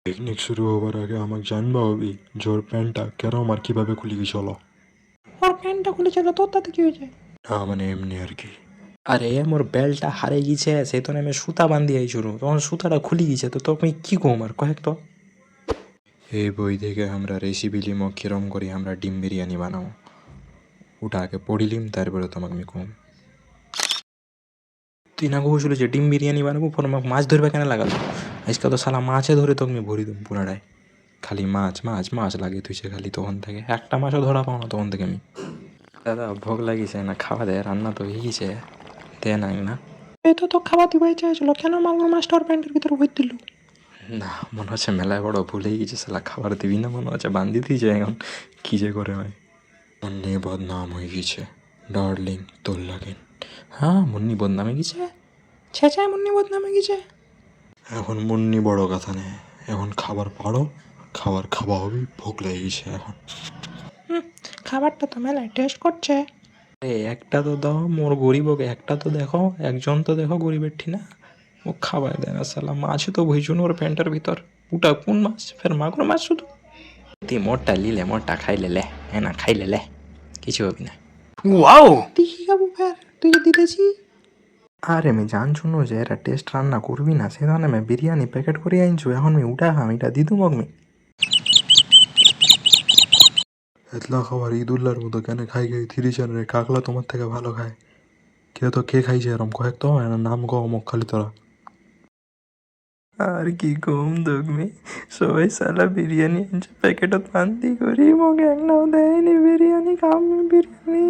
Picnic শুরু হবার আগে আমাকে জানবা হবি জোর প্যান্টটা কেন আমার কিভাবে খুলে গেছিল। ওর প্যান্টটা খুলেছিল, তোর তাতে কি হয়েছে? না মানে এমনি আর কি। আরে মোর বেল্টটা হারে গেছে, সেই তো আমি সুতা বান্ধি আইছুরু, তখন সুতাটা খুলে গেছে, তো তোকে কি কম আর কয়েক তো। এই বই থেকে আমরা রেসিপি লিম কিরম করি আমরা ডিম বিরিয়ানি বানাবো, ওটা আগে পড়িলিম তারপরে তোমাকে আমি কম। তুই না কৌছিল যে ডিম বিরিয়ানি বানাবো, পর আমাকে মাছ ধরবে কেন লাগালো? আজকে তো শালা মাছে ধরে তোকে আমি ভরি দেবো পুরাটায়। খালি মাছ মাছ মাছ লাগে তুই, সে খালি তখন থেকে একটা মাছও ধরা পাও না তখন থেকে আমি। দাদা ভোগ লাগিছে না, খাওয়া দেয়, রান্না তো হয়ে গেছে, দে নাই না। এই তো খাবার দিবাই চাইছিল, কেন মাগুর মাছটা ওর প্যান্টের ভিতরে ভর দিল? না মনে হচ্ছে মেলায় বড় ভুলেই গেছে, শালা খাবার দিবি না মনে হচ্ছে, বান্দি দিয়েছে এখন কী যে করে হয়। মুন্নি বদনাম হয়ে গেছে ডার্লিং তোর লাগেন। হ্যাঁ মুন্নি বদনামে গেছে, ছেঁচায় মুন্নি বদনামে গেছে। এখন মুন্নি বড় কথা নেই, এখন খাবার পাড়ো, খাবার খাওয়া হবে, ভোগ লেগে গেছে এখন। খাবারটা তো মেলায় টেস্ট করছে। আরে একটা তো দাও মোর গরিব, ওকে একটা তো দেখো, একজন তো দেখো গরিবের ঠিনা, ও খাবার দেয় না শালা। মাছ তো ভইছুন ওর প্যান্টের ভিতর, ওটা কোন মাছ? ফের মাগুর মাছ শুধু। তুই মোরটা লিলে মোরটা খাইলে লে, হ্যাঁ না খাইলে লে, কিছু হবি না। ওয়াও তুই কি খাবো ফের, তুই যে দিতেছি। আরে আমি জানছু না যে এরা টেস্ট রান্না করবি না, সে ধরনের আমি বিরিয়ানি প্যাকেট করে আনছু, এখন আমি উঠা খাম, এটা দিদু মগমি। এতলা খাবার ঈদুল্লার মতো কেন খাই খাই তিরিশ রে, কাকলা তোমার থেকে ভালো খায়। কে তো কে খাইছে এরম কয়েক তো এনার নাম কো অমুক খালি তোরা। আর কি কম দগমে, সবাই সালা বিরিয়ানি আনছে প্যাকেটত বান্দি করি, মগে একটাও দেয়নি বিরিয়ানি, খাম বিরিয়ানি।